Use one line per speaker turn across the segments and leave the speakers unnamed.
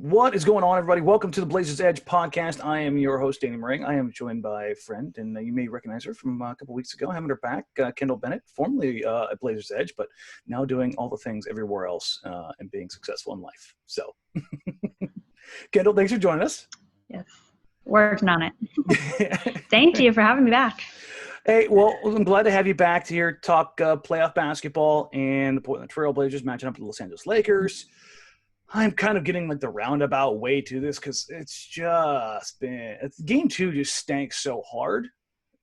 What is going on, everybody? Welcome to the Blazers Edge podcast. I am your host, Damian Marang. I am joined by a friend, and you may recognize her from a couple weeks ago, having her back, Kendyl Bennett, formerly at Blazers Edge, but now doing all the things everywhere else and being successful in life. So, Kendyl, thanks for joining us.
Yes, working on it. Thank you for having me back.
Hey, well, I'm glad to have you back to here talk playoff basketball and the Portland Trail Blazers matching up with the Los Angeles Lakers. I'm kind of getting like the roundabout way to this because it's just been – game two just stank so hard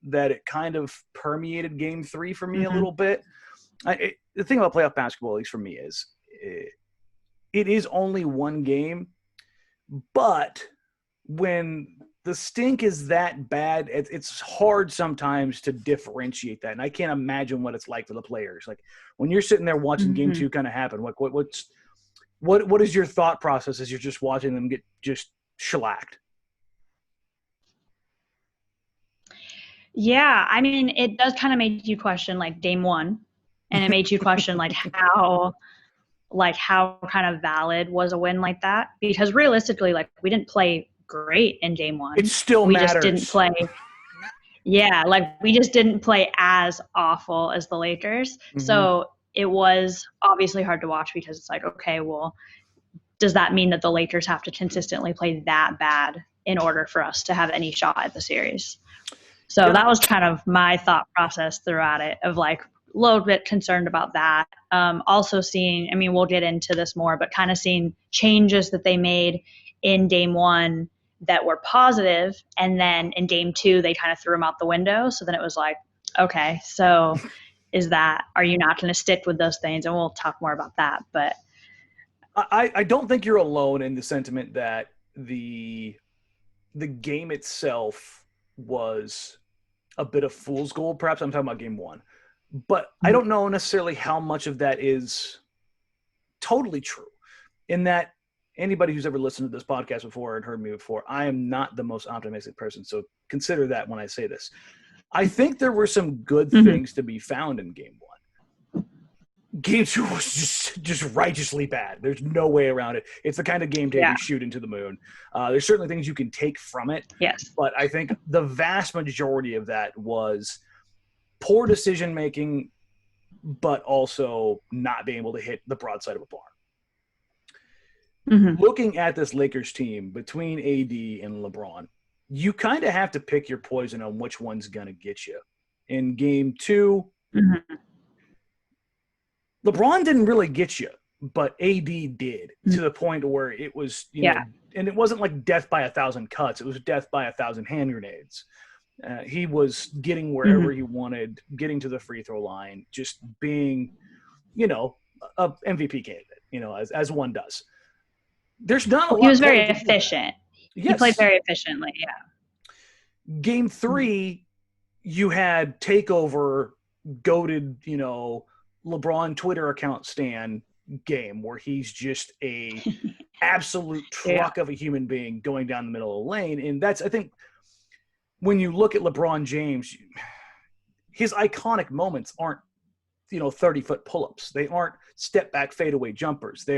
that it kind of permeated game three for me a little bit. The thing about playoff basketball, at least for me, is it is only one game, but when the stink is that bad, it's hard sometimes to differentiate that. And I can't imagine what it's like for the players. Like when you're sitting there watching game two kind of happen, what is your thought process as you're just watching them get just shellacked?
Yeah, I mean, it does kind of make you question like game one, and it made you question like how kind of valid was a win like that, because realistically, like we didn't play great in game one.
It still
we
matters.
Just didn't play. Yeah, like we just didn't play as awful as the Lakers. So it was obviously hard to watch because it's like, okay, well, does that mean that the Lakers have to consistently play that bad in order for us to have any shot at the series? So that was kind of my thought process throughout it, of like a little bit concerned about that. Also seeing, I mean, we'll get into this more, but kind of seeing changes that they made in game one that were positive, and then in game two, they kind of threw them out the window. So then it was like, okay, so are you not going to stick with those things? And we'll talk more about that. But
I don't think you're alone in the sentiment that the game itself was a bit of fool's gold. Perhaps I'm talking about game one. But I don't know necessarily how much of that is totally true, in that anybody who's ever listened to this podcast before and heard me before, I am not the most optimistic person. So consider that when I say this. I think there were some good things to be found in game one. Game two was just righteously bad. There's no way around it. It's the kind of game taking shoot into the moon. There's certainly things you can take from it.
Yes.
But I think the vast majority of that was poor decision-making, but also not being able to hit the broadside of a barn. Looking at this Lakers team between AD and LeBron, you kind of have to pick your poison on which one's going to get you. In game two, LeBron didn't really get you, but AD did, to the point where it was, you know, and it wasn't like death by 1,000 cuts. It was death by 1,000 hand grenades. He was getting wherever he wanted, getting to the free throw line, just being, you know, a MVP candidate, you know, as one does. There's not a lot.
He was very efficient.
Yes.
He played very efficiently,
Game three, you had takeover, goated, you know, LeBron Twitter account stan game where he's just a absolute truck of a human being going down the middle of the lane. And that's, I think, when you look at LeBron James, his iconic moments aren't, you know, 30-foot pull-ups. They aren't step-back fadeaway jumpers.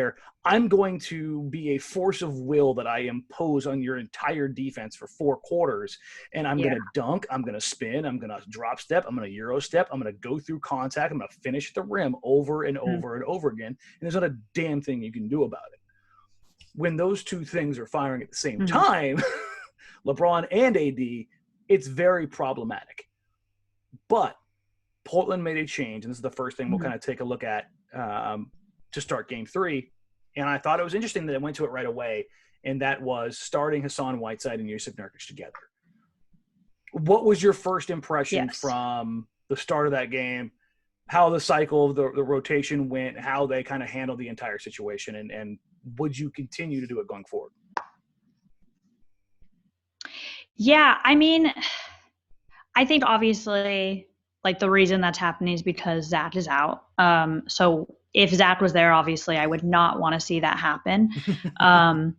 I'm going to be a force of will that I impose on your entire defense for 4 quarters, and I'm going to dunk, I'm going to spin, I'm going to drop step, I'm going to Euro step, I'm going to go through contact, I'm going to finish at the rim over and over and over again, and there's not a damn thing you can do about it. When those two things are firing at the same time, LeBron and AD, it's very problematic. But Portland made a change, and this is the first thing we'll kind of take a look at to start game three. And I thought it was interesting that it went to it right away, and that was starting Hassan Whiteside and Jusuf Nurkic together. What was your first impression from the start of that game, how the cycle of the rotation went, how they kind of handled the entire situation, and would you continue to do it going forward?
Yeah, I mean, I think obviously – like the reason that's happening is because Zach is out. So if Zach was there, obviously I would not want to see that happen. I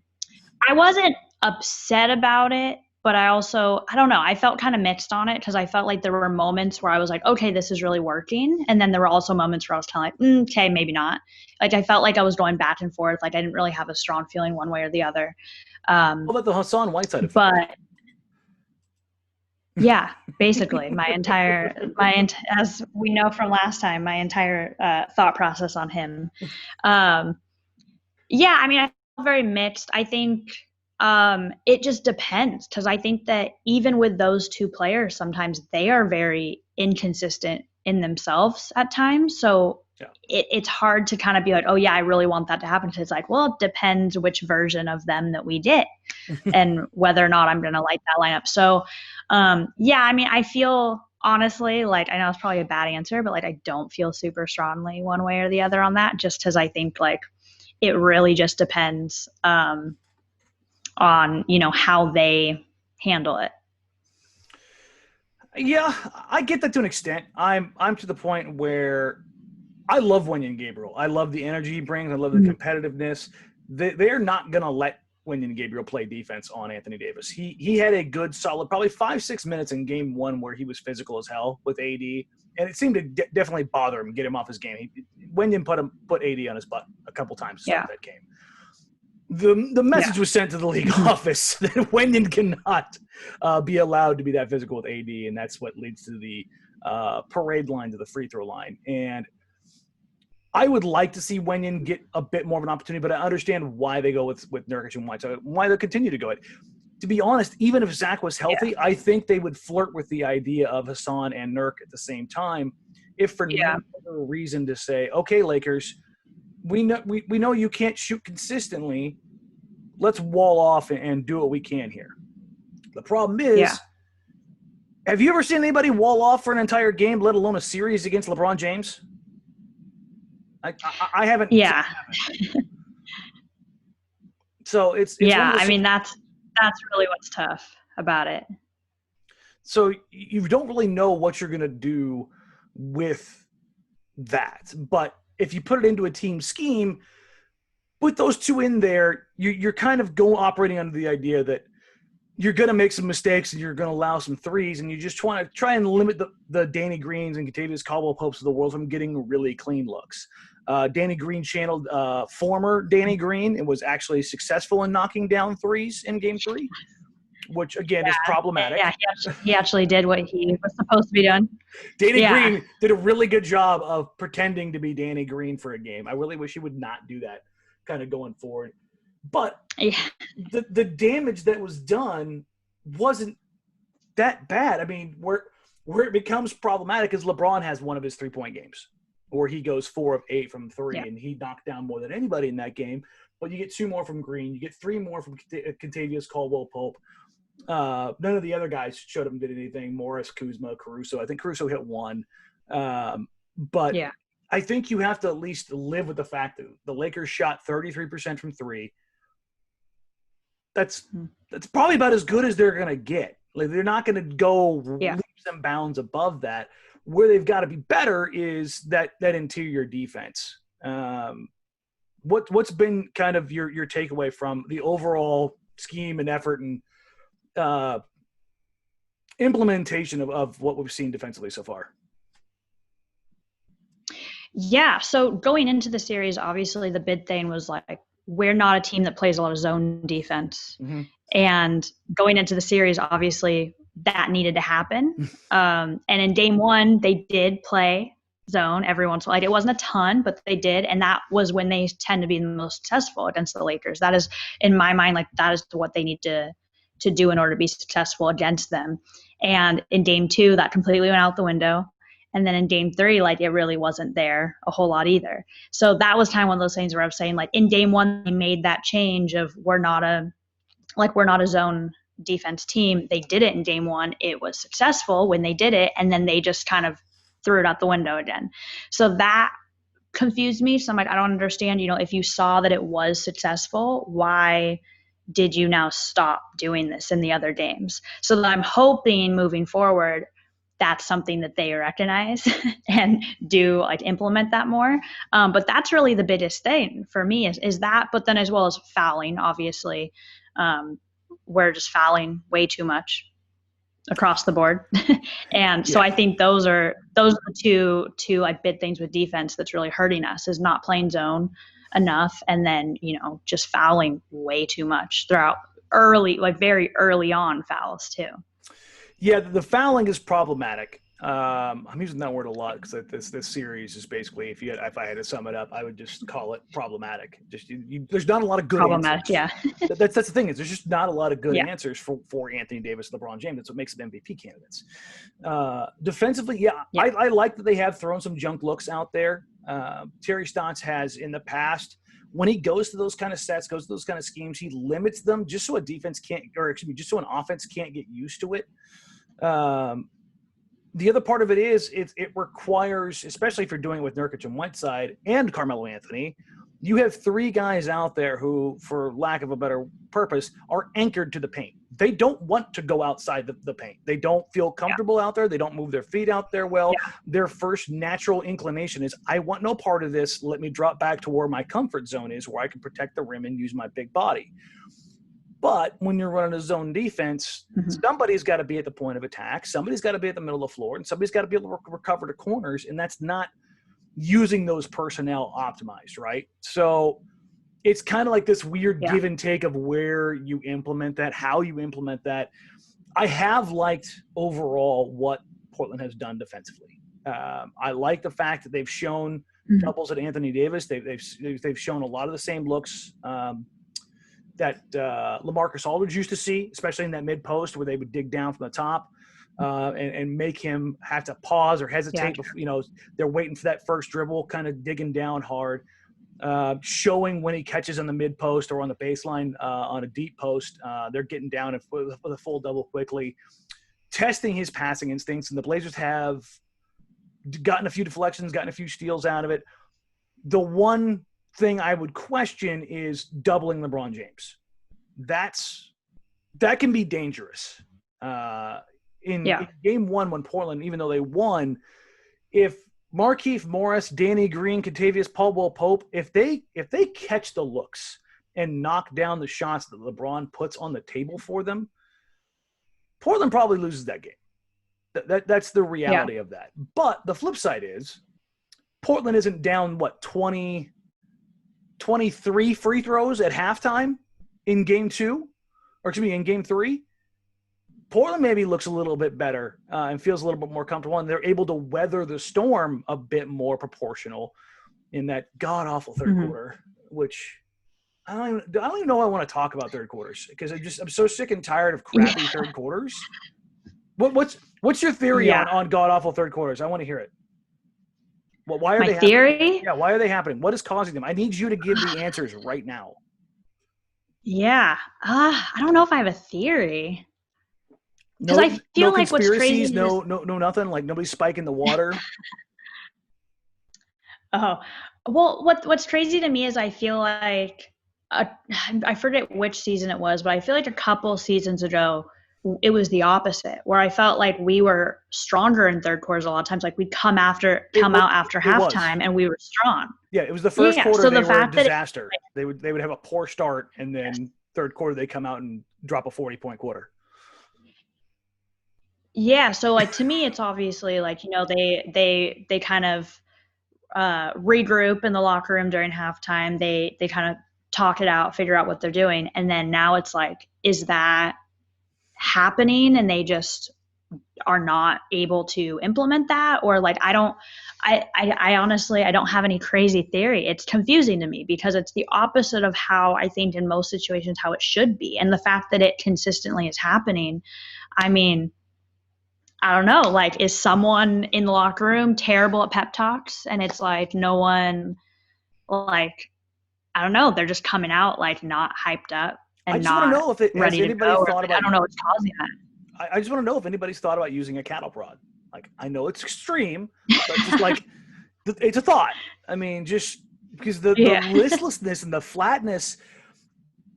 wasn't upset about it, but I don't know, I felt kind of mixed on it because I felt like there were moments where I was like, okay, this is really working. And then there were also moments where I was kind of like, okay, maybe not. Like I felt like I was going back and forth. Like I didn't really have a strong feeling one way or the other.
What about the Hassan Whiteside effect?
But yeah, basically as we know from last time, my entire thought process on him. Yeah, I mean, I feel very mixed. I think it just depends because I think that even with those two players, sometimes they are very inconsistent in themselves at times. So
Yeah.
it's hard to kind of be like, oh, yeah, I really want that to happen. It's like, well, it depends which version of them that we get and whether or not I'm going to like that lineup. So, yeah, I mean, I feel honestly like I know it's probably a bad answer, but like I don't feel super strongly one way or the other on that just because I think like it really just depends on, you know, how they handle it.
Yeah, I get that to an extent. I'm to the point where I love Wenyen Gabriel. I love the energy he brings. I love the competitiveness. They're not going to let Wenyen Gabriel play defense on Anthony Davis. He had a good, solid, probably 5-6 minutes in game one where he was physical as hell with AD, and it seemed to definitely bother him, get him off his game. Wenyen put AD on his butt a couple times to start that game. The message was sent to the league office that Wenyen cannot be allowed to be that physical with AD, and that's what leads to the parade line to the free throw line. And I would like to see Wenyen get a bit more of an opportunity, but I understand why they go with Nurkic and Whiteside, why they continue to go it. To be honest, even if Zach was healthy, I think they would flirt with the idea of Hassan and Nurk at the same time, if for no other reason to say, okay, Lakers, we know you can't shoot consistently. Let's wall off and do what we can here. The problem is, have you ever seen anybody wall off for an entire game, let alone a series against LeBron James? I haven't.
Yeah.
So it's
I mean, that's really what's tough about it.
So you don't really know what you're going to do with that. But if you put it into a team scheme, with those two in there, you're kind of operating under the idea that you're going to make some mistakes and you're going to allow some threes, and you just want to try and limit the Danny Greens and Kentavious Caldwell-Popes of the world from getting really clean looks. Danny Green channeled former Danny Green and was actually successful in knocking down threes in Game 3, which, again, is problematic.
Yeah, he actually did what he was supposed to be doing.
Danny Green did a really good job of pretending to be Danny Green for a game. I really wish he would not do that kind of going forward. But the damage that was done wasn't that bad. I mean, where it becomes problematic is LeBron has one of his 3-point games where he goes 4 of 8 from 3, and he knocked down more than anybody in that game. But you get 2 more from Green. You get 3 more from Kentavious Caldwell-Pope. None of the other guys showed up and did anything. Morris, Kuzma, Caruso. I think Caruso hit 1. But I think you have to at least live with the fact that the Lakers shot 33% from 3. That's probably about as good as they're going to get. Like, they're not going to go leaps and bounds above that. Where they've got to be better is that interior defense. What's been kind of your takeaway from the overall scheme and effort and implementation of what we've seen defensively so far?
Yeah, so going into the series, obviously the big thing was like, we're not a team that plays a lot of zone defense. Mm-hmm. And going into the series, obviously that needed to happen. And in game 1, they did play zone every once in a while. Like, it wasn't a ton, but they did. And that was when they tend to be the most successful against the Lakers. That is, in my mind, like, that is what they need to do in order to be successful against them. And in game 2, that completely went out the window. And then in game 3, like, it really wasn't there a whole lot either. So that was kind of one of those things where I was saying, like, in game 1, they made that change of we're not a zone defense team. They did it in game 1. It was successful when they did it. And then they just kind of threw it out the window again. So that confused me. So I'm like, I don't understand, if you saw that it was successful, why did you now stop doing this in the other games? So that I'm hoping moving forward, that's something that they recognize and do, like, implement that more. But that's really the biggest thing for me is that, but then as well as fouling, obviously. we're just fouling way too much across the board. And so
Yeah.
I think those are the two like big things with defense that's really hurting us, is not playing zone enough, and then, just fouling way too much throughout very early on fouls too.
Yeah, the fouling is problematic. I'm using that word a lot because this series is basically, if I had to sum it up, I would just call it problematic. Just there's not a lot of good
Problematic,
answers.
yeah.
That's the thing, is there's just not a lot of good
Yeah.
answers for Anthony Davis and LeBron James. That's what makes them MVP candidates. Defensively, yeah. I like that they have thrown some junk looks out there. Terry Stotts has in the past, when he goes to those kind of sets, goes to those kind of schemes, he limits them just so just so an offense can't get used to it. The other part of it is it requires, especially if you're doing it with Nurkic and Whiteside and Carmelo Anthony, you have three guys out there who, for lack of a better purpose, are anchored to the paint. They don't want to go outside the paint. They don't feel comfortable out there. They don't move their feet out there well. Yeah. Their first natural inclination is, I want no part of this. Let me drop back to where my comfort zone is, where I can protect the rim and use my big body. But when you're running a zone defense, somebody's got to be at the point of attack. Somebody's got to be at the middle of the floor, and somebody's got to be able to recover the corners, and that's not using those personnel optimized, right? So it's kind of like this weird give and take of where you implement that, how you implement that. I have liked overall what Portland has done defensively. I like the fact that they've shown doubles at Anthony Davis. They've shown a lot of the same looks that LaMarcus Aldridge used to see, especially in that mid post where they would dig down from the top and make him have to pause or hesitate. Yeah. They're waiting for that first dribble, kind of digging down hard, showing when he catches on the mid post or on the baseline on a deep post. They're getting down with a full double quickly, testing his passing instincts. And the Blazers have gotten a few deflections, gotten a few steals out of it. The one thing I would question is doubling LeBron James. That can be dangerous. In game one, when Portland, even though they won, if Markieff Morris, Danny Green, Kentavious Caldwell-Pope, if they catch the looks and knock down the shots that LeBron puts on the table for them, Portland probably loses that game. That's the reality of that. But the flip side is Portland isn't down, 23 free throws at halftime in game three. Portland maybe looks a little bit better and feels a little bit more comfortable, and they're able to weather the storm a bit more proportional in that god-awful third quarter, which I don't even know I want to talk about third quarters, because I'm so sick and tired of crappy third quarters. What's your theory on god-awful third quarters? I want to hear it. Well, why are
My
they
theory?
happening? Yeah, why are they happening? What is causing them? I need you to give the answers right now.
Yeah. I don't know if I have a theory. Because I feel like what's crazy
no nothing, like nobody's spiking the water.
Oh, well, what's crazy to me is I feel like I forget which season it was, but I feel like a couple seasons ago it was the opposite, where I felt like we were stronger in third quarters a lot of times. Like we'd come out after halftime and we were strong.
Yeah, it was the first quarter so they were a disaster. They would have a poor start, and then third quarter they come out and drop a 40-point quarter.
Yeah, so like to me it's obviously like, they kind of regroup in the locker room during halftime. They kind of talk it out, figure out what they're doing, and then now it's like, is that happening and they just are not able to implement that? Or like I honestly don't have any crazy theory. It's confusing to me because it's the opposite of how I think in most situations how it should be, and the fact that it consistently is happening, I mean, I don't know, like, is someone in the locker room terrible at pep talks and it's like no one, like, I don't know, they're just coming out like not hyped up and not know if ready to go. Thought about, I don't know what's causing that.
I just want to know if anybody's thought about using a cattle prod. Like, I know it's extreme, but just like it's a thought. I mean, just because the listlessness and the flatness,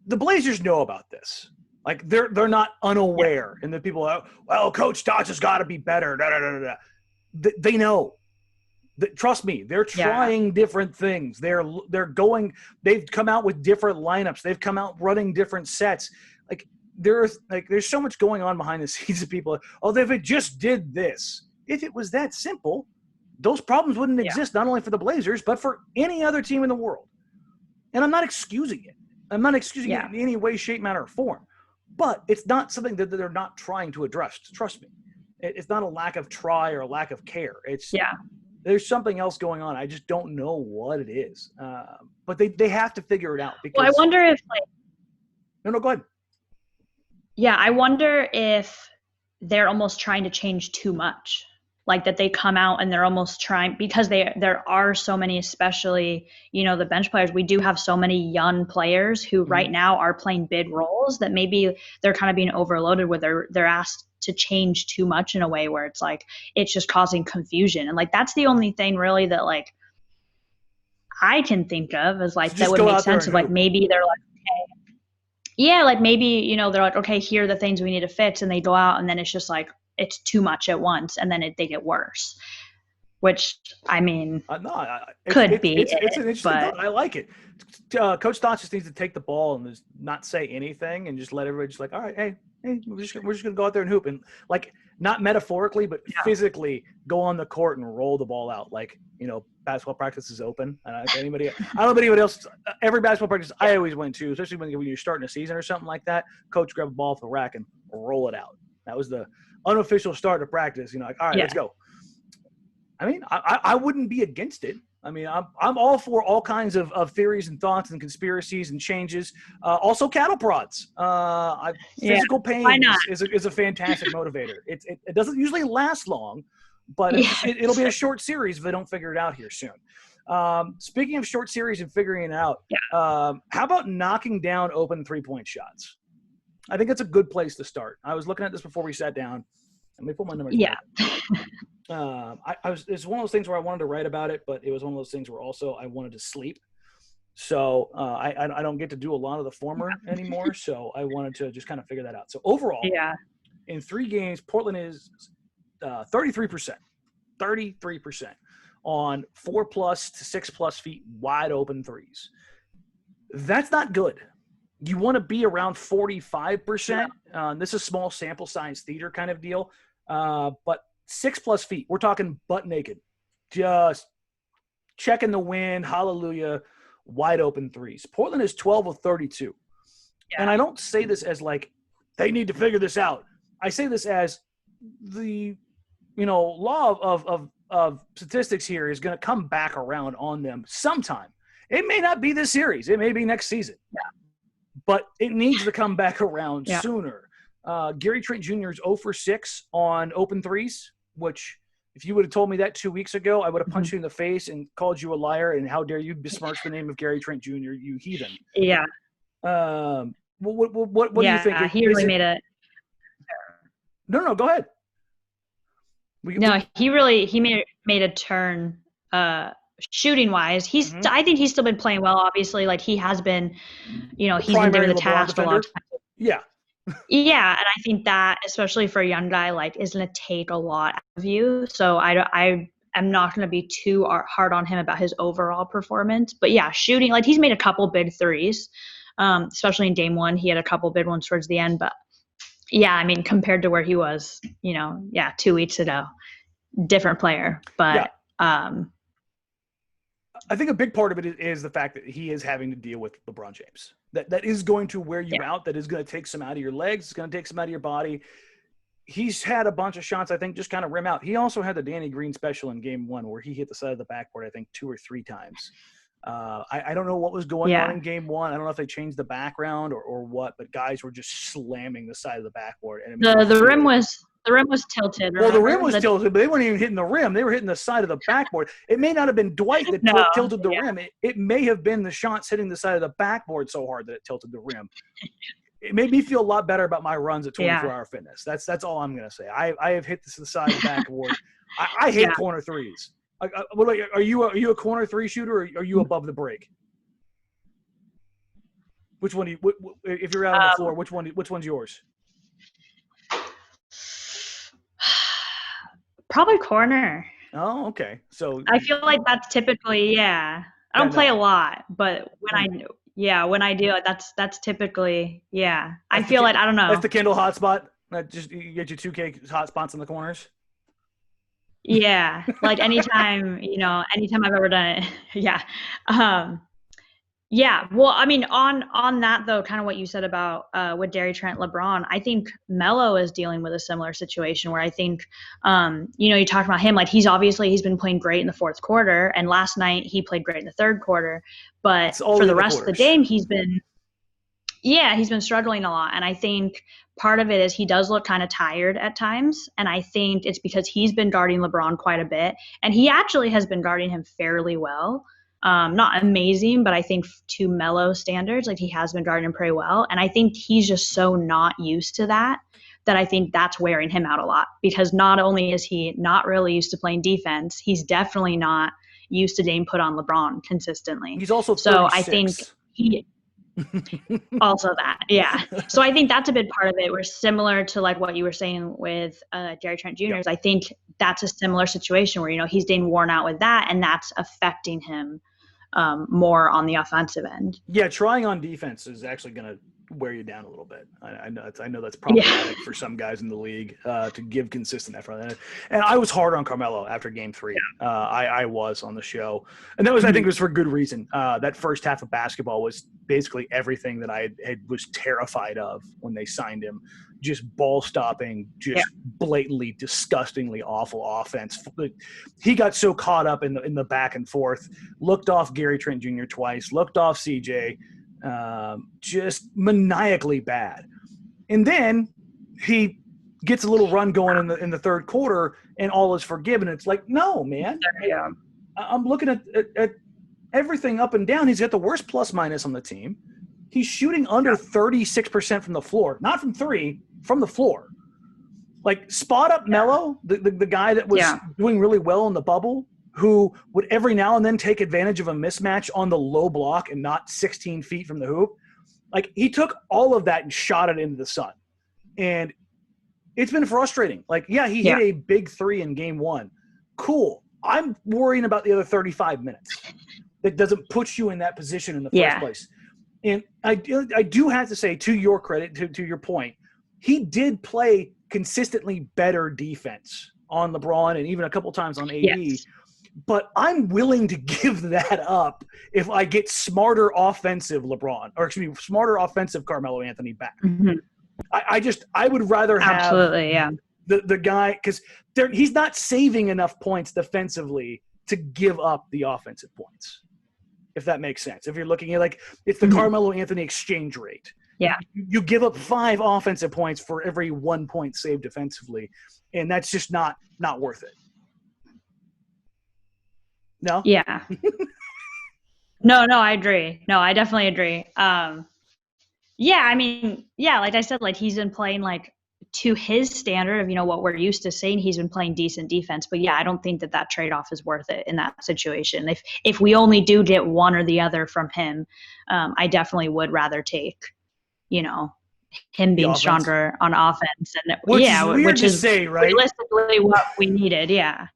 the Blazers know about this. Like they're not unaware, and the people are, well, Coach Stotts has got to be better. They know. Trust me, they're trying different things. They've come out with different lineups. They've come out running different sets. Like there's so much going on behind the scenes of people. Oh, if it just did this, if it was that simple, those problems wouldn't exist, not only for the Blazers, but for any other team in the world. And I'm not excusing it. I'm not excusing it in any way, shape, manner, or form. But it's not something that they're not trying to address. Trust me. It's not a lack of try or a lack of care. It's there's something else going on. I just don't know what it is. But they have to figure it out. Because,
I wonder if
No, go ahead.
Yeah, I wonder if they're almost trying to change too much. Like that they come out and they're almost trying, because there are so many, especially, the bench players. We do have so many young players who right now are playing big roles that maybe they're kind of being overloaded with they're asked to change too much in a way where it's like, it's just causing confusion. And like, that's the only thing really that like I can think of as like, that would make sense of like, maybe they're like, okay. Yeah. Like maybe, they're like, okay, here are the things we need to fix. And they go out and then it's just like, it's too much at once, and then they get worse. Which could be.
It's an interesting thought. I like it. Coach Stotts just needs to take the ball and just not say anything and just let everybody just like, all right, hey, we're just gonna go out there and hoop, and like not metaphorically but physically go on the court and roll the ball out. Like basketball practice is open. I don't know if anybody else. Every basketball practice I always went to, especially when you're starting a season or something like that. Coach grab a ball off the rack and roll it out. That was the unofficial start of practice, like, all right, let's go. I mean, I wouldn't be against it. I mean, I'm all for all kinds of theories and thoughts and conspiracies and changes. Also cattle prods. Physical pain is a fantastic motivator. It doesn't usually last long, but it'll be a short series if they don't figure it out here soon. Speaking of short series and figuring it out, how about knocking down open 3-point shots? I think that's a good place to start. I was looking at this before we sat down. Let me pull my numbers. It's one of those things where I wanted to write about it, but it was one of those things where also I wanted to sleep. So I don't get to do a lot of the former anymore. So I wanted to just kind of figure that out. So overall, in 3 games, Portland is 33% on 4+ to 6+ feet wide open threes. That's not good. You want to be around 45%. This is small sample size theater kind of deal. But 6+ feet, we're talking butt naked, just checking the wind, hallelujah, wide open threes. Portland is 12 of 32. And I don't say this as like they need to figure this out. I say this as the law of statistics here is going to come back around on them sometime. It may not be this series. It may be next season. But it needs to come back around sooner. Gary Trent Jr. is 0 for 6 on open threes, which if you would have told me that 2 weeks ago, I would have punched you in the face and called you a liar. And how dare you besmirch the name of Gary Trent Jr., you heathen.
Yeah.
What do you think?
He really made a –
No, go ahead.
He made a turn shooting wise. I think he's still been playing well, obviously. Like he has been, he's been doing the task a long time.
Yeah.
Yeah. And I think that, especially for a young guy, like is going to take a lot out of you. So I am not going to be too hard on him about his overall performance, but yeah, shooting, like he's made a couple big threes, especially in game 1, he had a couple big ones towards the end, but yeah, I mean, compared to where he was, 2 weeks ago, different player, but,
I think a big part of it is the fact that he is having to deal with LeBron James. That is going to wear you out. That is going to take some out of your legs. It's going to take some out of your body. He's had a bunch of shots, I think, just kind of rim out. He also had the Danny Green special in game 1 where he hit the side of the backboard, I think, 2 or 3 times. I don't know what was going on in game 1. I don't know if they changed the background or what, but guys were just slamming the side of the backboard. And
the rim was tilted.
Well, the rim was tilted, but they weren't even hitting the rim. They were hitting the side of the backboard. It may not have been Dwight that tilted the rim. It may have been the shots hitting the side of the backboard so hard that it tilted the rim. It made me feel a lot better about my runs at 24-Hour Fitness. That's all I'm going to say. I have hit the side of the backboard. I hate corner threes. What about you? Are you a corner 3 shooter, or are you above the break? Which one do you? If you're out on the floor, which one's yours?
Probably corner.
Oh, okay. So
I feel like that's typically I don't play a lot, but when Yeah, when I do it, that's typically, yeah. I feel like, I don't know.
That's the Kendyl hotspot. Just you get your 2K hotspots in the corners.
Yeah, like anytime I've ever done it, yeah. Yeah, well, I mean, on that though, kind of what you said about with Derry Trent, LeBron, I think Melo is dealing with a similar situation where I think, you talked about him, like he's been playing great in the fourth quarter, and last night he played great in the third quarter, but for the rest of the game, he's been struggling a lot, and I think part of it is he does look kind of tired at times, and I think it's because he's been guarding LeBron quite a bit, and he actually has been guarding him fairly well. Not amazing, but I think to Melo standards, like he has been guarding him pretty well. And I think he's just so not used to that I think that's wearing him out a lot, because not only is he not really used to playing defense, he's definitely not used to being put on LeBron consistently.
He's also 36.
So I think he also that, yeah. So I think that's a big part of it. We're similar to like what you were saying with Derry Trent Jr. Yep. I think that's a similar situation where, he's getting worn out with that, and that's affecting him more on the offensive end.
Yeah, trying on defense is actually going to wear you down a little bit. I know that's problematic for some guys in the league to give consistent effort. And I was hard on Carmelo after Game 3. Yeah. I was on the show, and that was I think it was for good reason. That first half of basketball was basically everything that I was terrified of when they signed him. Just ball stopping, just blatantly, disgustingly awful offense. He got so caught up in the back and forth, looked off Gary Trent Jr. twice, looked off CJ, just maniacally bad. And then he gets a little run going in the third quarter, and all is forgiven. It's like, no, man.
Yeah.
I'm looking at everything up and down. He's got the worst plus minus on the team. He's shooting under 36% from the floor, not from three, from the floor. Like, spot up Melo, the guy that was doing really well in the bubble, who would every now and then take advantage of a mismatch on the low block and not 16 feet from the hoop. Like, he took all of that and shot it into the sun. And it's been frustrating. Like, he hit a big three in Game 1. Cool. I'm worrying about the other 35 minutes. That doesn't put you in that position in the first place. And I do have to say, to your credit, to your point, he did play consistently better defense on LeBron and even a couple times on AD. Yes. But I'm willing to give that up if I get smarter offensive LeBron, or excuse me, smarter offensive Carmelo Anthony back. Mm-hmm. I would rather have the guy, because he's not saving enough points defensively to give up the offensive points, if that makes sense. If you're looking at, like, it's the Carmelo Anthony exchange rate.
Yeah.
You give up 5 offensive points for every 1 point saved defensively, and that's just not worth it. No?
Yeah. No, I agree. No, I definitely agree. I mean, like I said, like, he's been playing, like, to his standard of, what we're used to seeing, he's been playing decent defense. But I don't think that trade-off is worth it in that situation. If we only do get one or the other from him, I definitely would rather take, him being stronger on offense. And
which is say, right?
Realistically what we needed. Yeah.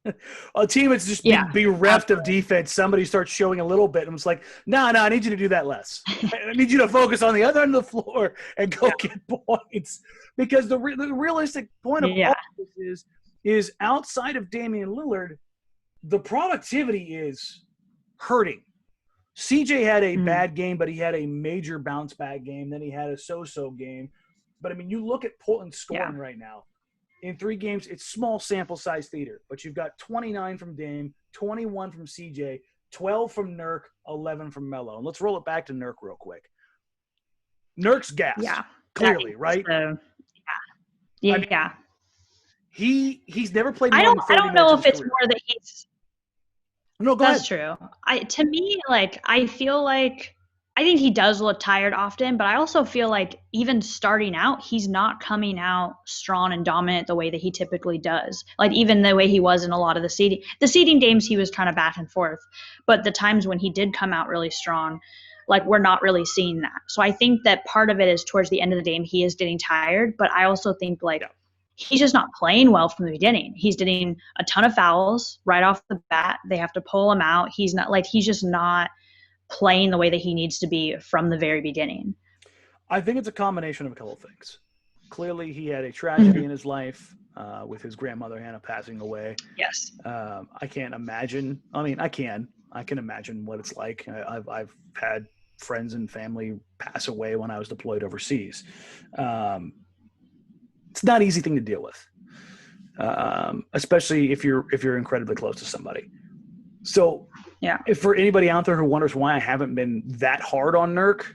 A team that's just bereft of defense. Somebody starts showing a little bit and it's like, no, I need you to do that less. I need you to focus on the other end of the floor and go get points. Because the realistic point of all this is outside of Damian Lillard, the productivity is hurting. CJ had a bad game, but he had a major bounce back game. Then he had a so-so game. But, I mean, you look at Portland's scoring right now. In 3 games, it's small sample size theater. But you've got 29 from Dame, 21 from CJ, 12 from Nurk, 11 from Melo. And let's roll it back to Nurk real quick. Nurk's gassed, clearly, right?
I mean,
he's never played
more
than 30 minutes.
I don't know if it's more that he's –
no, go ahead.
That's true. To me, like, I feel like I think he does look tired often, but I also feel like even starting out, he's not coming out strong and dominant the way that he typically does. Like, even the way he was in a lot of the seeding games, he was kind of back and forth. But the times when he did come out really strong, like, we're not really seeing that. So I think that part of it is towards the end of the game, he is getting tired. But I also think, like, he's just not playing well from the beginning. He's getting a ton of fouls right off the bat. They have to pull him out. He's just not playing the way that he needs to be from the very beginning?
I think it's a combination of a couple of things. Clearly, he had a tragedy in his life with his grandmother Hannah passing away.
Yes.
I can't imagine. I mean, I can imagine what it's like. I've had friends and family pass away when I was deployed overseas. It's not an easy thing to deal with, especially if you're incredibly close to somebody. So,
yeah,
if for anybody out there who wonders why I haven't been that hard on Nurk,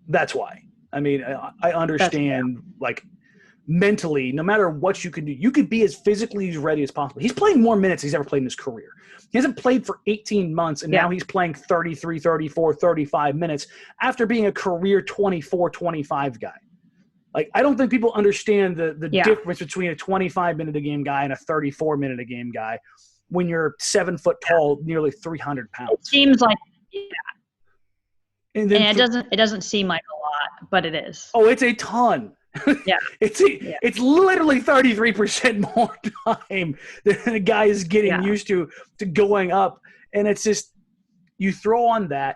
that's why. I mean, I understand, like, mentally, no matter what you can do, you could be as physically ready as possible. He's playing more minutes than he's ever played in his career. He hasn't played for 18 months, and now he's playing 33, 34, 35 minutes after being a career 24, 25 guy. Like, I don't think people understand the difference between a 25-minute-a-game guy and a 34-minute-a-game guy when you're 7 foot tall, nearly 300 pounds.
It seems like,
and
it doesn't seem like a lot, but it is.
Oh, it's a ton.
Yeah.
It's literally 33% more time than a guy is getting used to going up. And it's just, you throw on the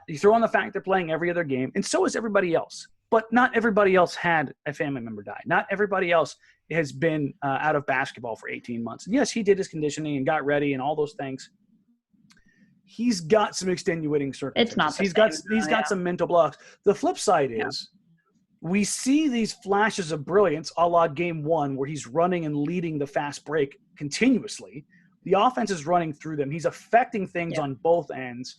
fact they're playing every other game, and so is everybody else. But not everybody else had a family member die. Not everybody else has been out of basketball for 18 months. And yes, he did his conditioning and got ready and all those things. He's got some extenuating circumstances.
It's not
he's got some mental blocks. The flip side is we see these flashes of brilliance a la game one where he's running and leading the fast break continuously. The offense is running through them. He's affecting things on both ends.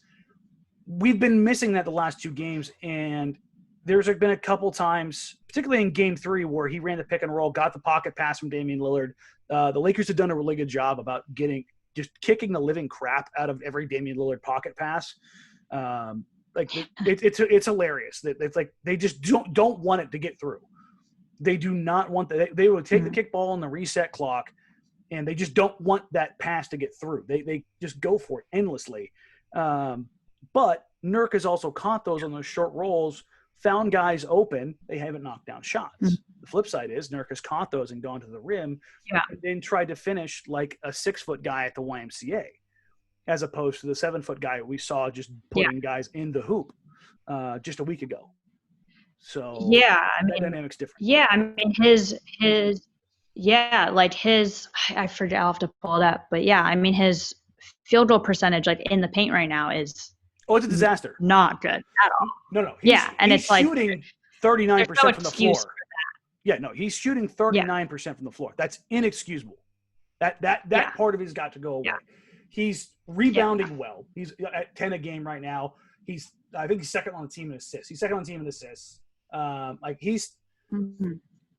We've been missing that the last two games, and there's been a couple times, particularly in game three, where he ran the pick and roll, got the pocket pass from Damian Lillard. The Lakers have done a really good job about just kicking the living crap out of every Damian Lillard pocket pass. It's hilarious. It's like they just don't want it to get through. They do not want that. They would take the kickball on the reset clock, and they just don't want that pass to get through. They just go for it endlessly. But Nurk has also caught those on those short rolls, found guys open. They haven't knocked down shots. The flip side is Nurk has caught those and gone to the rim and then tried to finish like a 6-foot guy at the YMCA, as opposed to the 7-foot guy we saw just putting guys in the hoop just a week ago. So that dynamic's different.
Yeah, I mean I forget, I'll have to pull it up, but I mean his field goal percentage like in the paint right now is
it's a disaster.
Not good at all.
No.
He's
it's shooting 39% from the floor. Yeah, no, he's shooting 39% from the floor. That's inexcusable. That part of it's got to go away. Yeah. He's rebounding well. He's at 10 a game right now. I think he's second on the team in assists. He's second on the team in assists.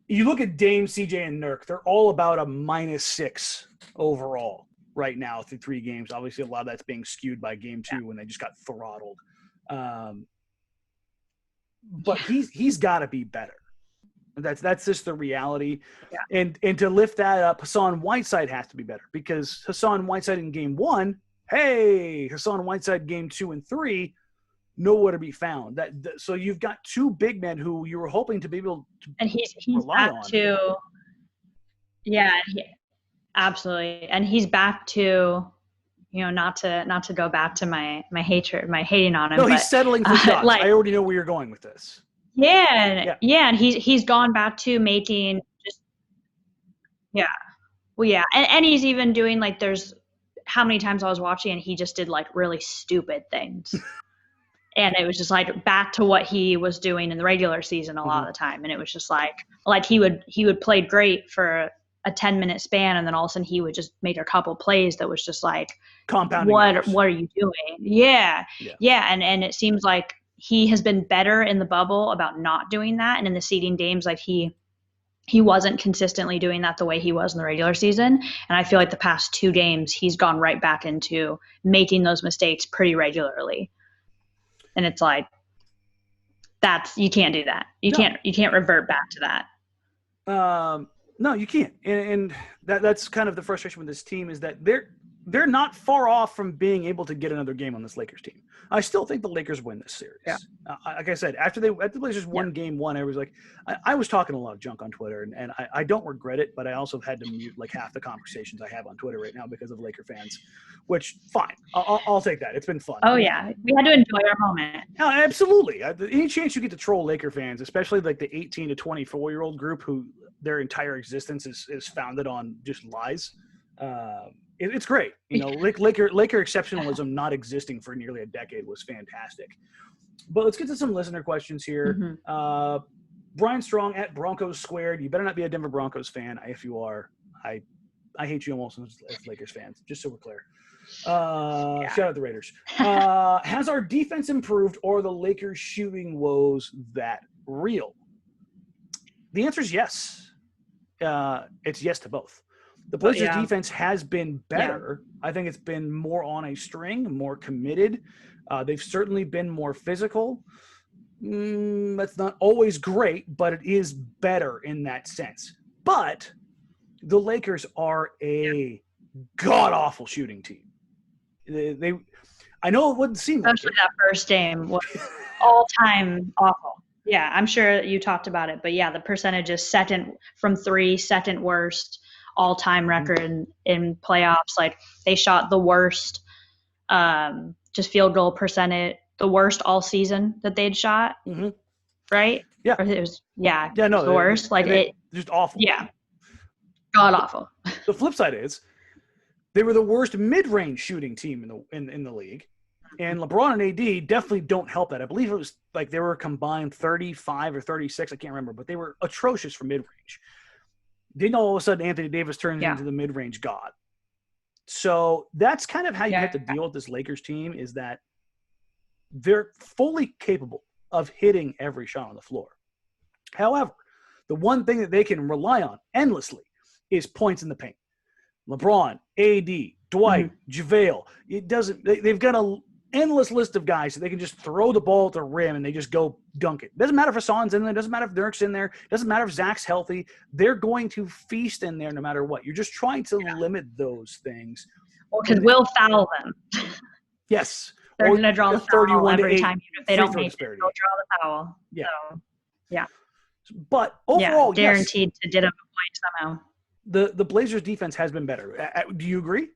You look at Dame, CJ, and Nurk, they're all about a -6 overall right now through 3 games. Obviously, a lot of that's being skewed by game 2 when they just got throttled. But he's got to be better. That's just the reality. Yeah. And to lift that up, Hassan Whiteside has to be better, because Hassan Whiteside in game 1, Hassan Whiteside game 2 and 3, nowhere to be found. So you've got 2 big men who you were hoping to be able to rely on.
Absolutely. And he's back to, not to go back to my hatred, my hating on him.
No, he's settling for shots. I already know where you're going with this.
Yeah, and he's gone back to making and he's even doing there's how many times I was watching and he just did really stupid things. And it was just back to what he was doing in the regular season a lot of the time. And it was just he would play great for a 10-minute span, and then all of a sudden he would just make a couple plays that was just
compounding.
What are you doing? Yeah. And it seems like he has been better in the bubble about not doing that. And in the seeding games, he wasn't consistently doing that the way he was in the regular season. And I feel like the past 2 games, he's gone right back into making those mistakes pretty regularly. And it's you can't do that. You can't revert back to that.
No, you can't. And that's kind of the frustration with this team, is that they're not far off from being able to get another game on this Lakers team. I still think the Lakers win this series.
Yeah.
Like I said, after the Blazers won game one, I was like, I was talking a lot of junk on Twitter, and I don't regret it, but I also had to mute like half the conversations I have on Twitter right now because of Laker fans, which fine. I'll take that. It's been fun.
Oh yeah, we had to enjoy our moment.
No, absolutely. Any chance you get to troll Laker fans, especially like the 18 to 24-year-old group who their entire existence is founded on just lies. It's great. You know, Laker exceptionalism not existing for nearly a decade was fantastic. But let's get to some listener questions here. Mm-hmm. Brian Strong at Broncos Squared. You better not be a Denver Broncos fan. If you are, I hate you almost as Lakers fans, just so we're clear. Shout out the Raiders. Has our defense improved or are the Lakers shooting woes that real? The answer is yes. It's yes to both. The Blazers defense has been better. Yeah. I think it's been more on a string, more committed. They've certainly been more physical. That's not always great, but it is better in that sense. But the Lakers are a god-awful shooting team. I know it wouldn't seem like
especially that first game was all-time awful. Yeah, I'm sure you talked about it, but yeah, the percentage is second from three, second worst all-time record in playoffs. Like they shot the worst, just field goal percentage, the worst all season that they'd shot, right?
Yeah,
or it was the worst. Like
it just awful.
Yeah, god awful.
The flip side is they were the worst mid-range shooting team in the league. And LeBron and AD definitely don't help that. I believe it was like they were combined 35 or 36. I can't remember, but they were atrocious for mid-range. Then all of a sudden Anthony Davis turns into the mid-range god. So that's kind of how you have to deal with this Lakers team, is that they're fully capable of hitting every shot on the floor. However, the one thing that they can rely on endlessly is points in the paint. LeBron, AD, Dwight, JaVale. They've got an endless list of guys that they can just throw the ball at the rim and they just go dunk it. Doesn't matter if Hassan's in there. Doesn't matter if Nurkic's in there. Doesn't matter if Zach's healthy. They're going to feast in there no matter what. You're just trying to limit those things.
Or because we'll foul them.
Yes.
They're going to draw the foul every time. If they don't make it, they'll draw the foul.
Yeah.
So, yeah.
But overall,
guaranteed to get a point somehow.
The Blazers defense has been better. Do you agree?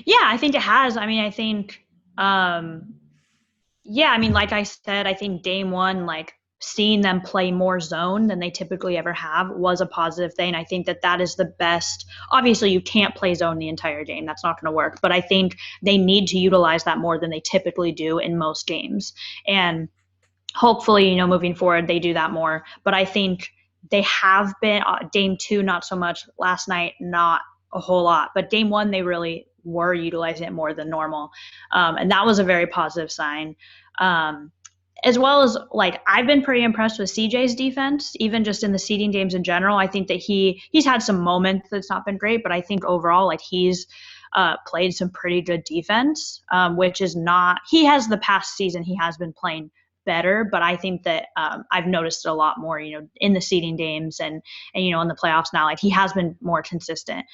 Yeah, I think it has. I mean, I think, like I said, I think game one, like seeing them play more zone than they typically ever have was a positive thing. I think that is the best. Obviously, you can't play zone the entire game. That's not going to work. But I think they need to utilize that more than they typically do in most games. And hopefully, moving forward, they do that more. But I think they have been game two, not so much. Last night, not a whole lot. But game one, they really were utilizing it more than normal. And that was a very positive sign. As well as, like, I've been pretty impressed with CJ's defense, even just in the seeding games in general. I think that he's had some moments that's not been great, but I think overall, like, he's played some pretty good defense, which is not – he has the past season he has been playing better, but I think that I've noticed it a lot more, in the seeding games and in the playoffs now. Like, he has been more consistent,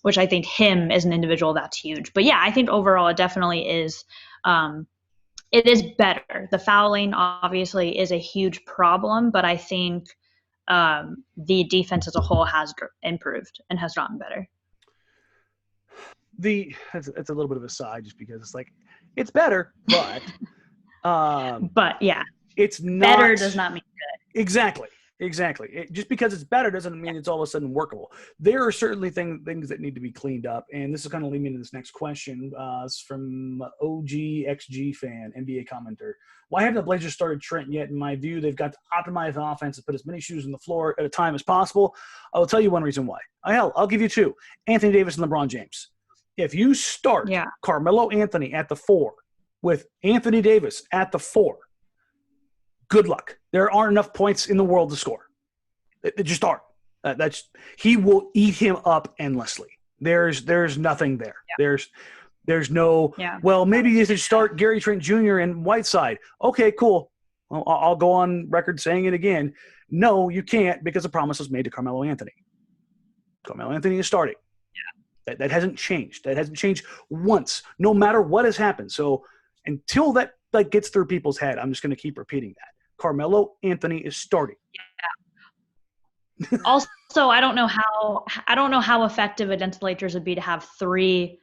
which I think him as an individual, that's huge. But yeah, I think overall it definitely is it is better. The fouling obviously is a huge problem, but I think the defense as a whole has improved and has gotten better.
It's a little bit of a side just because it's like, it's better, but
yeah,
it's not
better does not mean good.
Exactly. Just because it's better doesn't mean it's all of a sudden workable. There are certainly things that need to be cleaned up, and this is kind of leading me to this next question. It's from OGXG fan, NBA commenter. Why haven't the Blazers started Trent yet? In my view, they've got to optimize the offense and put as many shoes on the floor at a time as possible. I will tell you one reason why. I'll give you two. Anthony Davis and LeBron James. If you start Carmelo Anthony at the 4 with Anthony Davis at the 4, good luck. There aren't enough points in the world to score. It just aren't. He will eat him up endlessly. There's nothing there. Yeah. There's no. Yeah. Well, maybe you should start Gary Trent Jr. and Whiteside. Okay, cool. Well, I'll go on record saying it again. No, you can't, because a promise was made to Carmelo Anthony. Carmelo Anthony is starting. That hasn't changed. That hasn't changed once, no matter what has happened. So until that gets through people's head, I'm just going to keep repeating that. Carmelo Anthony is starting.
Yeah. Also, I don't know how effective against the Lakers would be to have 3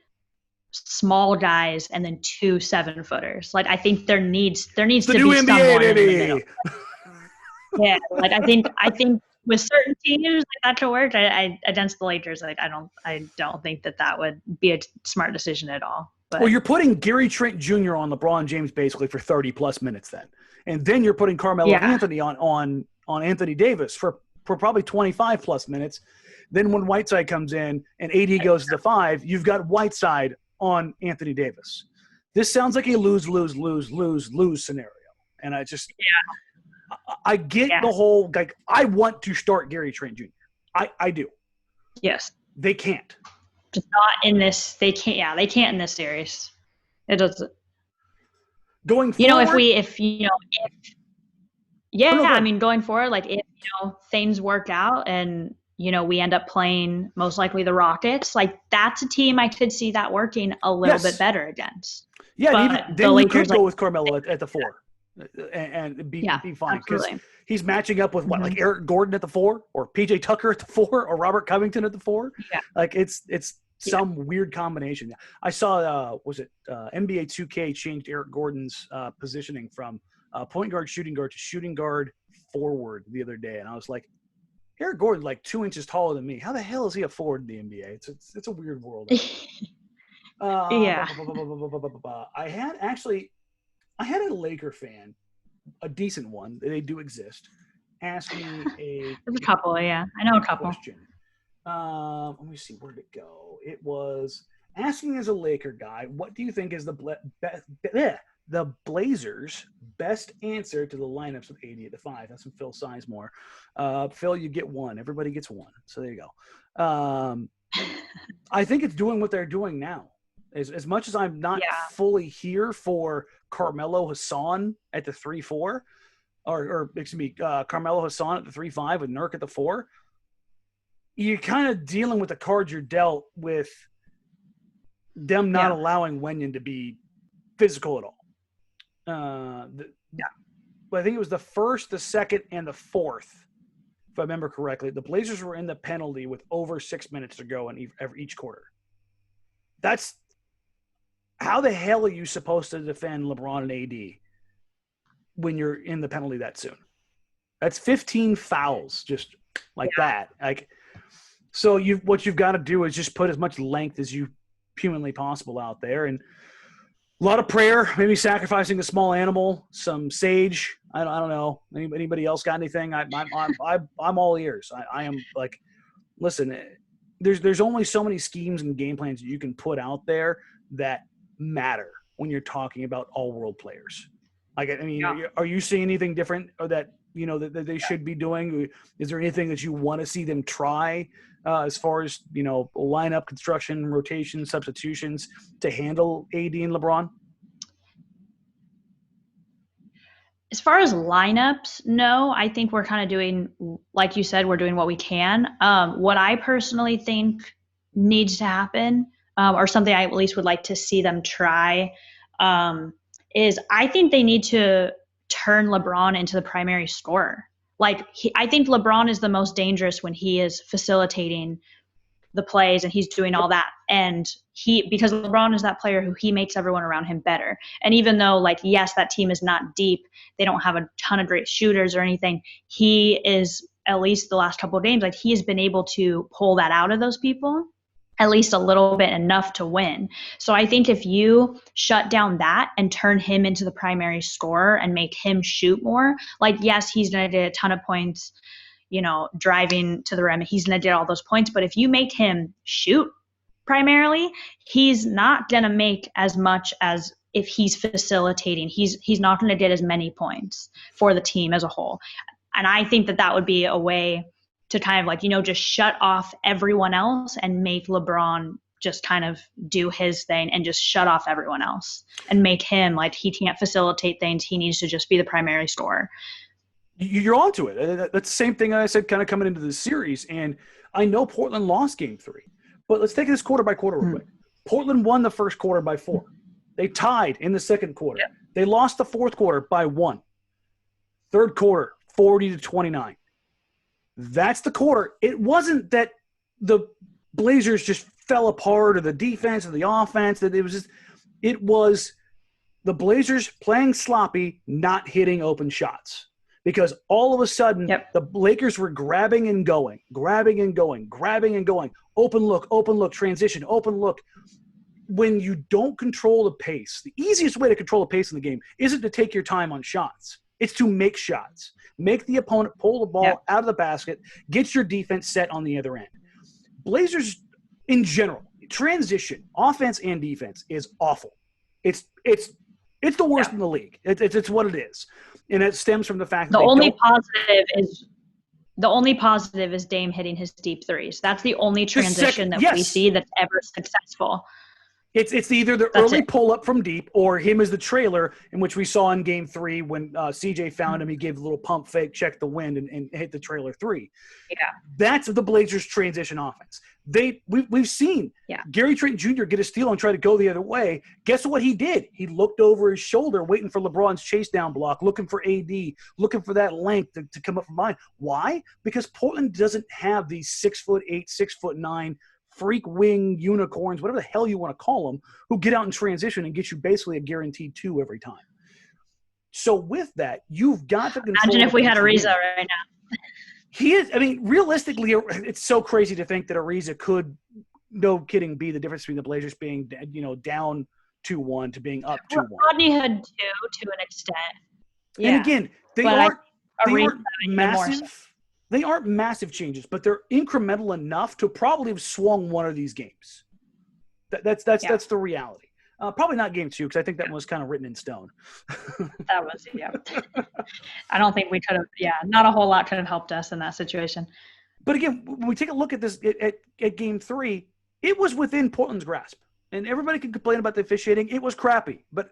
small guys and then 2 7-footers. Like, I think there needs to be someone in the middle. Yeah, like I think with certain teams that could work. I against the Lakers, like I don't think that would be a smart decision at all. But,
well, you're putting Gary Trent Jr. on LeBron James basically for 30+ minutes then, and then you're putting Carmelo Anthony on Anthony Davis for probably 25+ minutes. Then when Whiteside comes in and AD goes to the 5, you've got Whiteside on Anthony Davis. This sounds like a lose scenario, and I just I get the whole like I want to start Gary Trent Jr. I do.
Yes.
They can't.
Just not in this. They can't. Yeah, they can't in this series. It doesn't.
Going forward,
I mean, going forward, like if things work out and we end up playing most likely the Rockets, like that's a team I could see that working a little bit better against.
Yeah, but even then you could go with Carmelo at the 4 and be fine because he's matching up with like Eric Gordon at the 4 or PJ Tucker at the 4 or Robert Covington at the 4. Yeah. Like it's some weird combination. I saw NBA 2K changed Eric Gordon's positioning from point guard, shooting guard to shooting guard forward the other day, and I was like, Eric Gordon's like 2 inches taller than me. How the hell is he a forward in the NBA? It's a weird world.
Yeah.
I had a Laker fan, a decent one, they do exist, ask me
There's a couple, yeah. I know a couple.
Question. Let me see, where'd it go? It was asking as a Laker guy, what do you think is the Blazers' best answer to the lineups with AD at the 5? That's from Phil Sizemore. Phil, you get 1. Everybody gets 1. So there you go. I think it's doing what they're doing now. As much as I'm not fully here for Carmelo Hassan at the 3-4, or excuse me, Carmelo Hassan at the 3-5 with Nurk at the 4, you're kind of dealing with the cards you're dealt with them not allowing Wenyen to be physical at all. But I think it was the 1st, the 2nd, and the 4th, if I remember correctly. The Blazers were in the penalty with over 6 minutes to go in each quarter. That's how the hell are you supposed to defend LeBron and AD when you're in the penalty that soon? That's 15 fouls just like that. Like, so what you've got to do is just put as much length as you humanly possible out there, and a lot of prayer, maybe sacrificing a small animal, some sage. I don't know. Anybody else got anything? I'm all ears. I am like, listen. There's only so many schemes and game plans that you can put out there that matter when you're talking about all-world players. Like, I mean, are you seeing anything different or that that they should be doing? Is there anything that you want to see them try as far as lineup construction, rotation, substitutions to handle AD and LeBron?
As far as lineups, no. I think we're kind of doing, like you said, we're doing what we can. What I personally think needs to happen, or something I at least would like to see them try, is I think they need to turn LeBron into the primary scorer. Like, I think LeBron is the most dangerous when he is facilitating the plays and he's doing all that. And because LeBron is that player who he makes everyone around him better. And even though, like, yes, that team is not deep, they don't have a ton of great shooters or anything, he is, at least the last couple of games, like, he has been able to pull that out of those people at least a little bit, enough to win. So I think if you shut down that and turn him into the primary scorer and make him shoot more, like, yes, he's going to get a ton of points, driving to the rim. He's going to get all those points. But if you make him shoot primarily, he's not going to make as much as if he's facilitating. He's not going to get as many points for the team as a whole. And I think that would be a way to kind of, like, just shut off everyone else and make LeBron just kind of do his thing and just shut off everyone else and make him, like, he can't facilitate things. He needs to just be the primary scorer.
You're onto it. That's the same thing I said kind of coming into the series. And I know Portland lost game 3, But let's take this quarter by quarter real quick. Portland won the first quarter by 4. They tied in the second quarter.
Yeah.
They lost the fourth quarter by 1. Third quarter, 40-29. That's the quarter. It wasn't that the Blazers just fell apart or the defense or the offense. That it was the Blazers playing sloppy, not hitting open shots. Because all of a sudden, the Lakers were grabbing and going. Open look, transition, open look. When you don't control the pace, the easiest way to control the pace in the game isn't to take your time on shots. It's to make shots. Make the opponent pull the ball out of the basket, get your defense set on the other end. Blazers, in general, transition, offense and defense, is awful. It's the worst in the league. It's what it is. And it stems from the fact that
the only positive is Dame hitting his deep threes. That's the only transition that we see that's ever successful.
It's either the early pull-up from deep or him as the trailer, in which we saw in Game 3 when CJ found him. He gave a little pump fake, checked the wind, and hit the trailer 3.
Yeah.
That's the Blazers' transition offense. We've seen Gary Trent Jr. get a steal and try to go the other way. Guess what he did? He looked over his shoulder, waiting for LeBron's chase down block, looking for AD, looking for that length to come up from behind. Why? Because Portland doesn't have these 6'8", 6'9", freak wing unicorns, whatever the hell you want to call them, who get out in transition and get you basically a guaranteed 2 every time. So with that, you've got to control.
Imagine if we had Ariza right now.
He is. I mean, realistically, it's so crazy to think that Ariza could, no kidding, be the difference between the Blazers being, down 2-1 to being up 2-1.
Rodney had 2 to an extent. Yeah.
And again, they aren't massive. They aren't massive changes, but they're incremental enough to probably have swung one of these games. That's the reality. Probably not game 2, because I think that one was kind of written in stone.
That was, I don't think we could have, not a whole lot could have helped us in that situation.
But again, when we take a look at this at game 3, it was within Portland's grasp. And everybody can complain about the officiating. It was crappy, but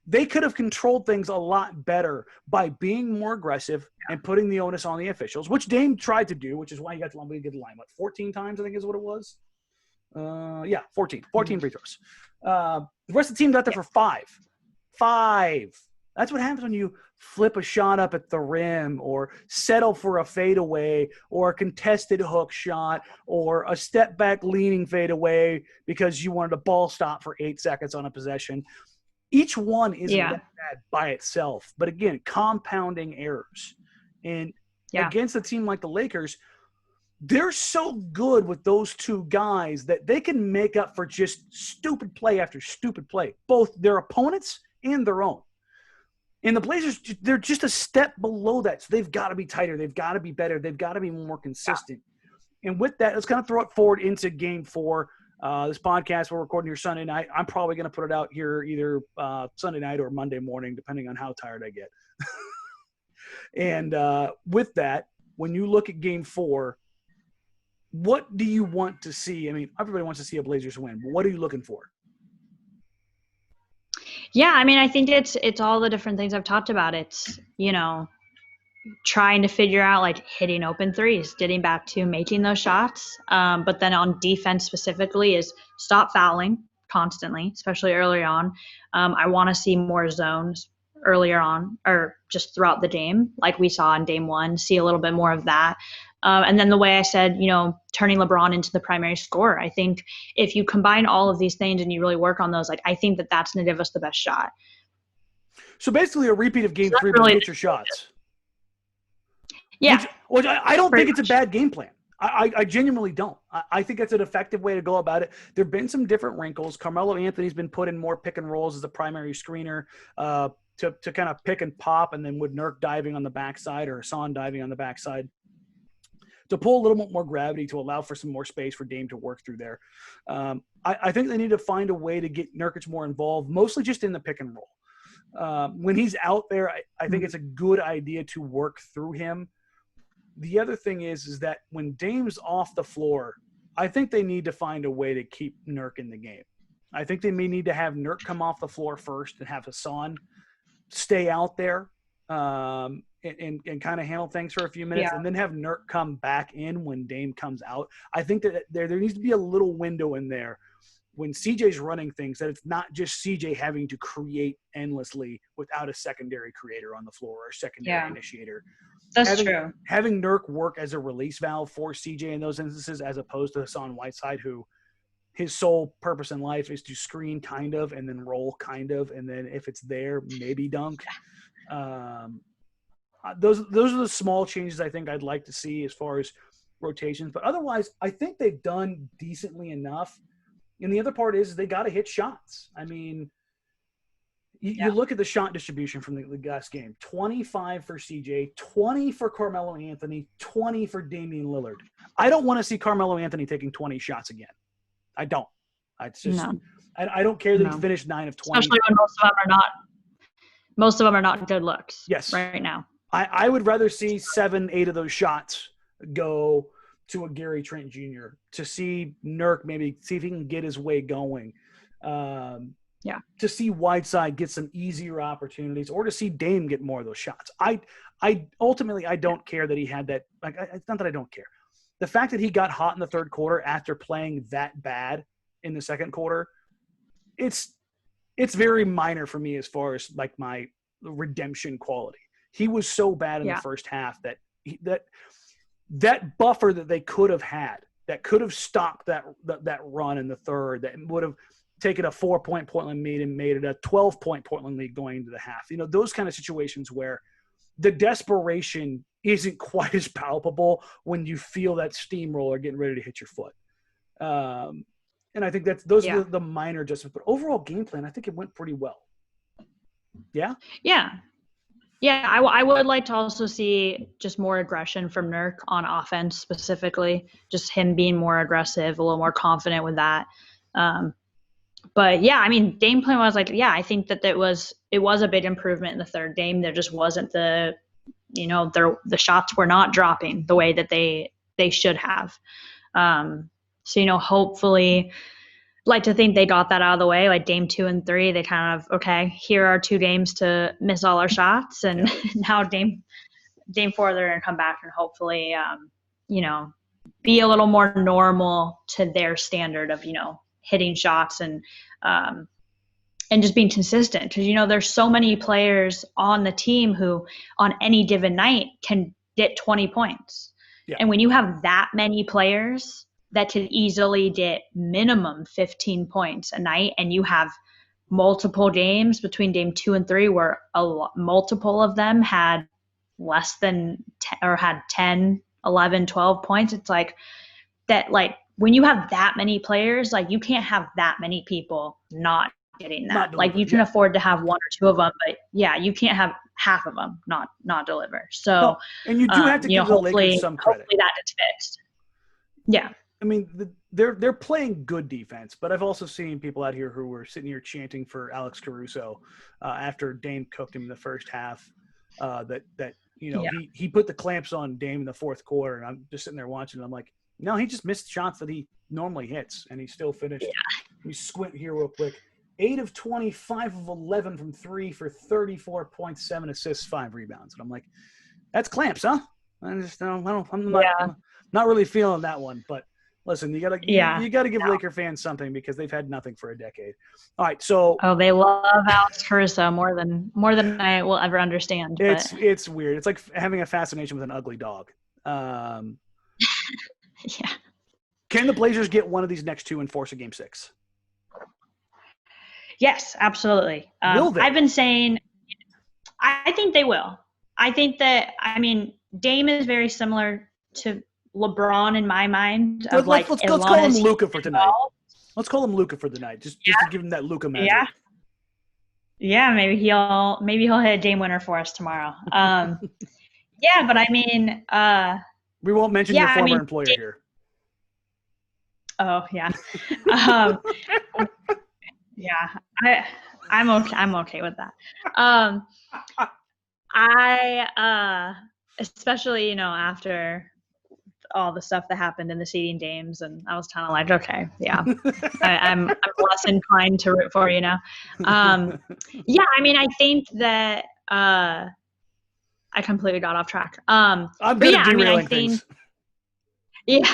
they could have controlled things a lot better by being more aggressive and putting the onus on the officials, which Dame tried to do, which is why he got the line. 14 times, I think is what it was. 14 free throws. The rest of the team got there for 5. 5. That's what happens when you flip a shot up at the rim or settle for a fadeaway or a contested hook shot or a step back leaning fadeaway because you wanted a ball stop for 8 seconds on a possession. Each one isn't that bad by itself. But again, compounding errors. And against a team like the Lakers, they're so good with those 2 guys that they can make up for just stupid play after stupid play, both their opponents and their own. And the Blazers, they're just a step below that. So they've got to be tighter. They've got to be better. They've got to be more consistent. And with that, let's kind of throw it forward into game 4. This podcast we're recording here Sunday night. I'm probably going to put it out here either Sunday night or Monday morning, depending on how tired I get. And with that, when you look at game 4, what do you want to see? I mean, everybody wants to see a Blazers win, but what are you looking for?
Yeah, I mean, I think it's all the different things I've talked about. It's, trying to figure out like hitting open threes, getting back to making those shots. But then on defense specifically is stop fouling constantly, especially early on. I want to see more zones earlier on or just throughout the game, like we saw in game 1, see a little bit more of that. And then the way I said, turning LeBron into the primary scorer. I think if you combine all of these things and you really work on those, like I think that's going to give us the best shot.
So basically a repeat of game 3, but get your shots.
Yeah.
Which I don't think it's a bad game plan. I genuinely don't. I think that's an effective way to go about it. There have been some different wrinkles. Carmelo Anthony's been put in more pick and rolls as a primary screener to kind of pick and pop, and then with Nurk diving on the backside or Hassan diving on the backside to pull a little bit more gravity to allow for some more space for Dame to work through there. I think they need to find a way to get Nurkic more involved, mostly just in the pick and roll. When he's out there, I think it's a good idea to work through him. The other thing is that when Dame's off the floor, I think they need to find a way to keep Nurk in the game. I think they may need to have Nurk come off the floor first and have Hassan stay out there and kind of handle things for a few minutes, and then have Nurk come back in when Dame comes out. I think that there needs to be a little window in there when CJ's running things, that it's not just CJ having to create endlessly without a secondary creator on the floor or a secondary initiator.
That's true.
Having Nurk work as a release valve for CJ in those instances, as opposed to Hassan Whiteside, who his sole purpose in life is to screen kind of, and then roll kind of, and then if it's there, maybe dunk. Those are the small changes I think I'd like to see as far as rotations. But otherwise, I think they've done decently enough. And the other part is they got to hit shots. I mean, you look at the shot distribution from the last game: 25 for CJ, 20 for Carmelo Anthony, 20 for Damian Lillard. I don't want to see Carmelo Anthony taking 20 shots again. I don't. It's just I don't care that he finished 9 of 20.
Especially when most of them are not good looks.
Yes.
Right now.
I would rather see 7, 8 of those shots go to a Gary Trent Jr., to see Nurk maybe see if he can get his way going. To see Whiteside get some easier opportunities, or to see Dame get more of those shots. I ultimately don't care that he had that. Like, it's not that I don't care. The fact that he got hot in the third quarter after playing that bad in the second quarter, it's very minor for me as far as like my redemption quality. He was so bad in the first half that that buffer that they could have had, that could have stopped that run in the third, that would have taken a 4-point Portland lead and made it a 12-point Portland lead going into the half. You know, those kind of situations where the desperation isn't quite as palpable when you feel that steamroller getting ready to hit your foot. And I think those are the minor adjustments. But overall game plan, I think it went pretty well. Yeah?
Yeah. Yeah, I would like to also see just more aggression from Nurk on offense specifically, just him being more aggressive, a little more confident with that. But yeah, I mean, game plan was like, I think that it was a big improvement in the third game. There just wasn't the shots were not dropping the way that they should have. So, hopefully, like to think they got that out of the way. Like game 2 and 3, they kind of, okay, here are 2 games to miss all our shots. And now game 4, they're going to come back and hopefully, be a little more normal to their standard of, hitting shots and just being consistent. Because, there's so many players on the team who on any given night can get 20 points. Yeah. And when you have that many players that could easily get minimum 15 points a night, and you have multiple games between game 2 and 3 where multiple of them had less than 10, or had 10, 11, 12 points. It's like that, like when you have that many players, like you can't have that many people not getting that. Like you can afford to have 1 or 2 of them, but you can't have half of them not deliver. So,
and you do have to give the Lakers some credit.
Hopefully that gets fixed. Yeah.
I mean, they're playing good defense, but I've also seen people out here who were sitting here chanting for Alex Caruso after Dame cooked him in the first half. He put the clamps on Dame in the fourth quarter, and I'm just sitting there watching. And I'm like, no, he just missed shots that he normally hits, and he still finished. Let me squint here real quick. 8 of 20, 5 of 11 from 3 for 34 points, 7 assists, 5 rebounds, and I'm like, that's clamps, huh? I'm not really feeling that one, but. Listen, you gotta give Laker fans something because they've had nothing for a decade. All right, so
they love Alex Caruso more than I will ever understand.
It's weird. It's like having a fascination with an ugly dog.
Yeah.
Can the Blazers get one of these next 2 and force a game 6?
Yes, absolutely.
Will they?
I've been saying, I think they will. I think that Dame is very similar to LeBron in my mind.
Let's call him Luka for tonight. Let's call him Luka for the night. Just to give him that Luka magic.
Yeah, maybe he'll hit a game winner for us tomorrow. But
we won't mention your former employer here.
Oh yeah. I'm okay with that. Especially after all the stuff that happened in the seeding games, and I was kind of like, okay, I'm less inclined to root for I think that I completely got off track.
I'm good at derailing things.
Yeah.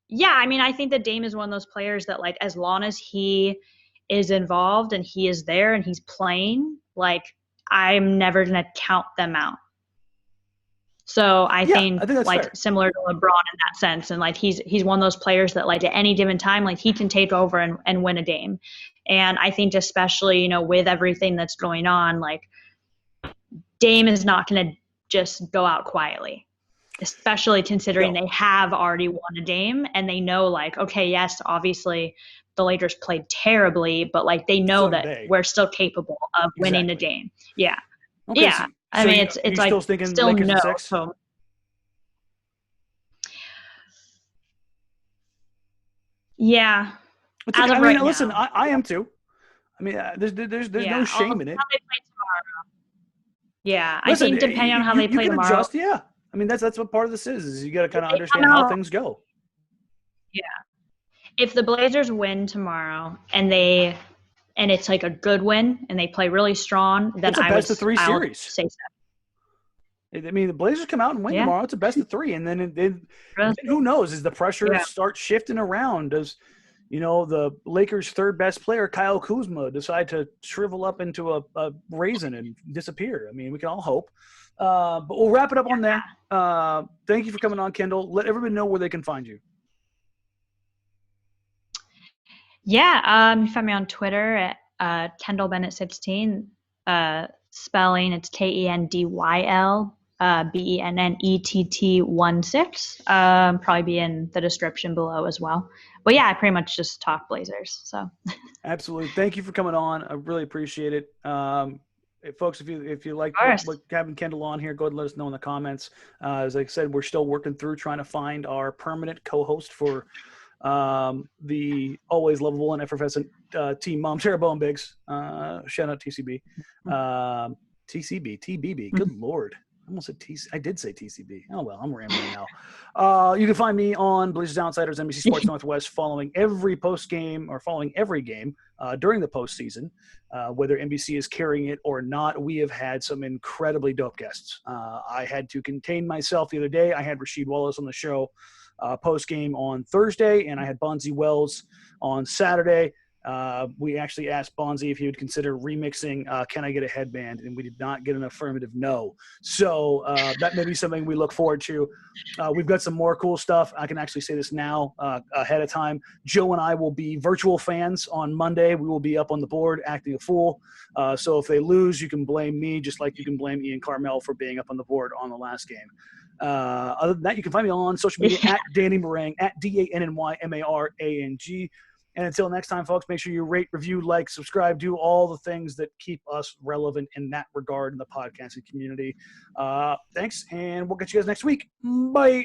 Yeah, I mean, I think that Dame is one of those players that, like, as long as he is involved and he is there and he's playing, like, I'm never going to count them out. So I think like
fair.
Similar to LeBron in that sense. And like he's one of those players that like at any given time, like he can take over and win a game. And I think especially, you know, with everything that's going on, like Dame is not going to just go out quietly, especially considering they have already won a game and they know like, okay, yes, obviously the Lakers played terribly, but like they know that we're still capable of winning the game. Yeah.
Okay,
yeah.
So
I mean, it's like
still thinking
still
Lakers
no.
in 6?
So, yeah.
I mean, listen, I am too. I mean, there's no shame in it.
How they play tomorrow. Yeah,
listen,
I think depending on how they play tomorrow.
Adjust, yeah. I mean, that's what part of this is you got to kind of understand how things go.
Yeah. If the Blazers win tomorrow and it's like a good win and they play really strong, then
it's a best of 3 series.
Say so.
I mean, the Blazers come out and win tomorrow. It's a best of 3, and then who knows? As the pressure starts shifting around, does the Lakers' third best player, Kyle Kuzma, decide to shrivel up into a raisin and disappear? I mean, we can all hope. But we'll wrap it up on there. Thank you for coming on, Kendyl. Let everybody know where they can find you.
Yeah, you find me on Twitter at Kendyl Bennett 16. Spelling, it's KENDYL BENNETT 16. Probably be in the description below as well. But yeah, I pretty much just talk Blazers. So
absolutely, thank you for coming on. I really appreciate it. Folks, if you like what having Kendyl on here, go ahead and let us know in the comments. As I said, we're still working through trying to find our permanent co-host for the always lovable and effervescent team Mom Terrebonne Biggs. Shout out TCB. TBB. Good Lord. I almost said TC. I did say TCB. Oh, well, I'm rambling now. You can find me on Blazers Outsiders, NBC Sports Northwest, following every post-game or following every game during the postseason. Whether NBC is carrying it or not, we have had some incredibly dope guests. I had to contain myself the other day. I had Rasheed Wallace on the show post-game on Thursday, and I had Bonzi Wells on Saturday. We actually asked Bonzi if he would consider remixing Can I Get a Headband, and we did not get an affirmative no. So that may be something we look forward to. We've got some more cool stuff. I can actually say this now ahead of time. Joe and I will be virtual fans on Monday. We will be up on the board acting a fool. So if they lose, you can blame me just like you can blame Ian Carmel for being up on the board on the last game. Other than that, you can find me on social media at Danny Marang, at DANNYMARANG. And until next time, folks, make sure you rate, review, like, subscribe, do all the things that keep us relevant in that regard in the podcasting community. Thanks, and we'll get you guys next week. Bye.